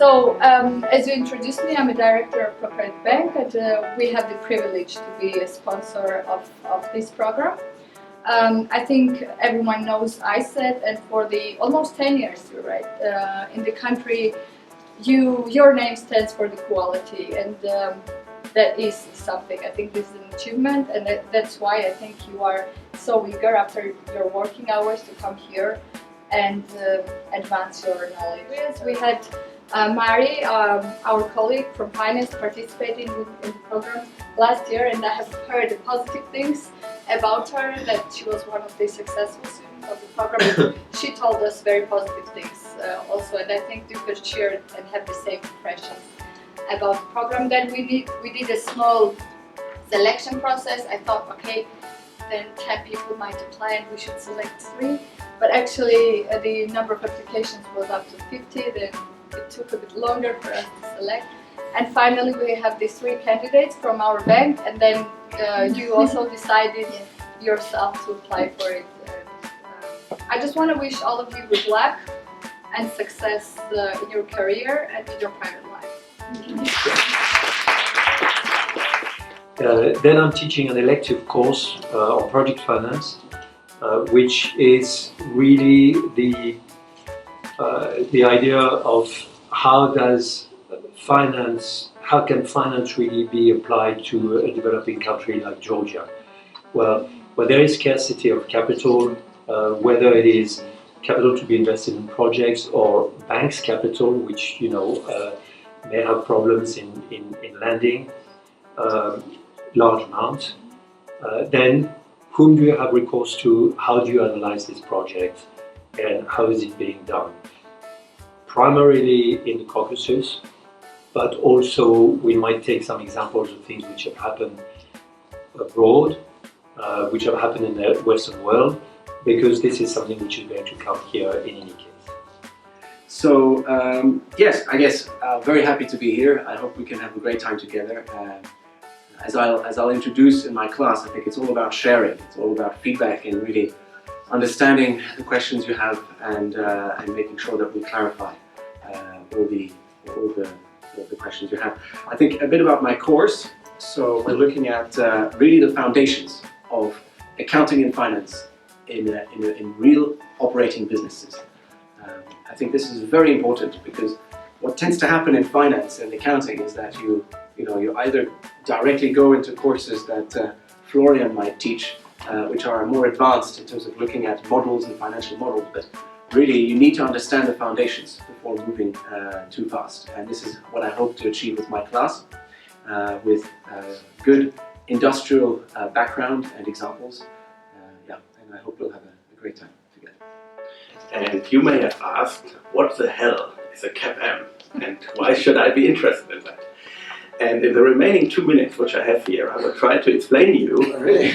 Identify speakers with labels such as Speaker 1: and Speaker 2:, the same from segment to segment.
Speaker 1: As you introduced me, I'm a director of ProCredit Bank, and we have the privilege to be a sponsor of this program. I think everyone knows ISET, and for the almost 10 years, you're right, in the country, your name stands for the quality, and that is something. I think this is an achievement, and that's why I think you are so eager after your working hours to come here and advance your knowledge. We had Mari, our colleague from finance, participating in the program last year, and I have heard positive things about her, that she was one of the successful students of the program. She told us very positive things also, and I think you could share and have the same impressions about the program. Then we did a small selection process. I thought, okay, then 10 people might apply and we should select 3, but actually the number of applications was up to 50. Then it took a bit longer for us to select, and finally we have these 3 candidates from our bank, and then you also decided yourself to apply for it. I just want to wish all of you good luck and success in your career and in your private life.
Speaker 2: Then I'm teaching an elective course on project finance, which is really the idea of how can finance really be applied to a developing country like Georgia? Well, where there is scarcity of capital, whether it is capital to be invested in projects or banks' capital, which may have problems in lending large amounts, then whom do you have recourse to? How do you analyze this project, and how is it being done? Primarily in the Caucasus, but also we might take some examples of things which have happened abroad, which have happened in the Western world, because this is something which is going to come here in any case.
Speaker 3: So yes, I guess very happy to be here. I hope we can have a great time together. As I'll introduce in my class, I think it's all about sharing. It's all about feedback and really understanding the questions you have and making sure that we clarify all the questions you have. I think a bit about my course. So we're looking at really the foundations of accounting and finance in real operating businesses. I think this is very important, because what tends to happen in finance and accounting is that you either directly go into courses that Florian might teach, which are more advanced in terms of looking at models and financial models, but really you need to understand the foundations before moving too fast. And this is what I hope to achieve with my class, with good industrial background and examples. And I hope we'll have a great time together.
Speaker 4: And you may have asked, what the hell is a CAPM, and why should I be interested in that? And in the remaining 2 minutes which I have here, I will try to explain to you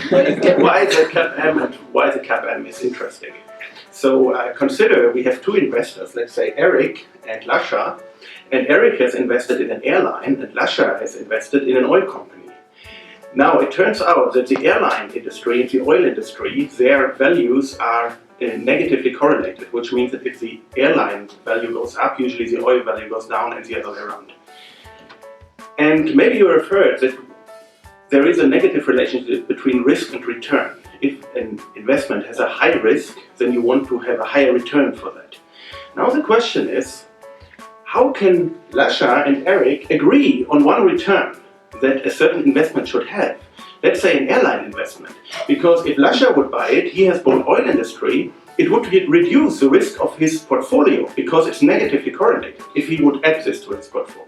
Speaker 4: why the CAPM and why the CAPM is interesting. So consider we have 2 investors, let's say Eric and Lasha, and Eric has invested in an airline and Lasha has invested in an oil company. Now it turns out that the airline industry and the oil industry, their values are negatively correlated, which means that if the airline value goes up, usually the oil value goes down and the other way around. And maybe you have heard that there is a negative relationship between risk and return. If an investment has a high risk, then you want to have a higher return for that. Now the question is, how can Lasha and Eric agree on one return that a certain investment should have? Let's say an airline investment, because if Lasha would buy it, he has bought oil industry, it would reduce the risk of his portfolio because it's negatively correlated if he would add this to his portfolio.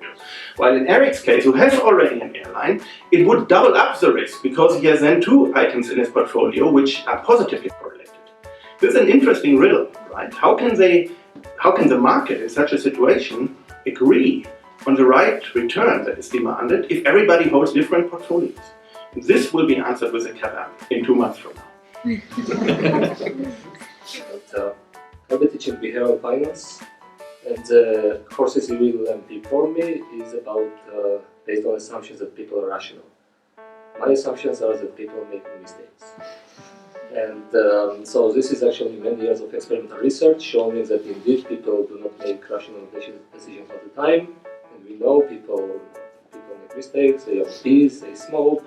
Speaker 4: While in Eric's case, who has already an airline, it would double up the risk because he has then 2 items in his portfolio which are positively correlated. This is an interesting riddle, right? How can the market in such a situation agree on the right return that is demanded if everybody holds different portfolios? This will be answered with a CAPM in 2 months from now.
Speaker 5: I'll be teaching behavioral finance, and the courses you will learn before me is about based on assumptions that people are rational. My assumptions are that people make mistakes. And so this is actually many years of experimental research showing that indeed people do not make rational decisions all the time. And we know people make mistakes, they are obese, they smoke.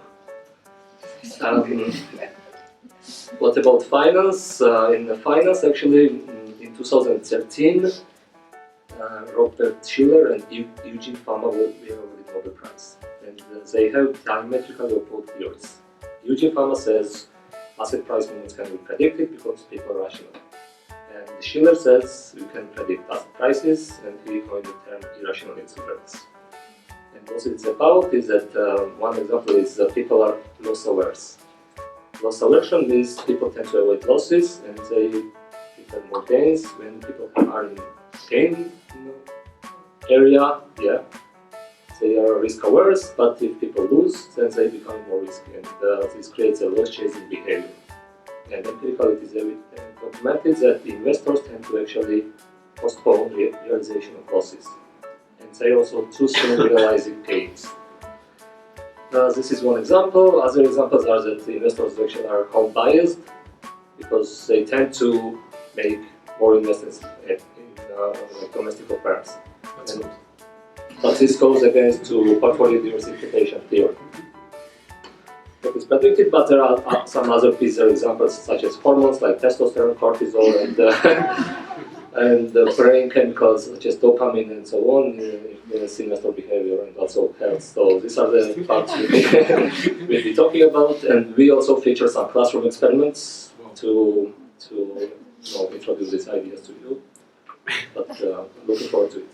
Speaker 5: What about finance? In the finance, actually, in 2013, Robert Shiller and Eugene Fama were awarded the Nobel Prize. And they have diametrically opposed theories. Eugene Fama says asset price movements can be predicted because people are rational. And Shiller says we can predict asset prices, and he coined the term irrational exuberance. And what it's about is that one example is that people are loss averse. Loss aversion means people tend to avoid losses and they prefer more gains. When people are in gain area, they are risk averse, but if people lose, then they become more risky, and this creates a loss chasing behavior. And empirically, it is documented that the investors tend to actually postpone realization of losses, and they also too soon realizing gains. This is one example. Other examples are that the investors actually are home biased because they tend to make more investments in like domestic firms. But this goes against to portfolio diversification theory. That is predicted, but there are some other bizarre examples such as hormones like testosterone, cortisol, and brain chemicals such as dopamine and so on influence investor behavior and also health. So these are the parts we'll be talking about, and we also feature some classroom experiments to introduce these ideas to you. But looking forward to it.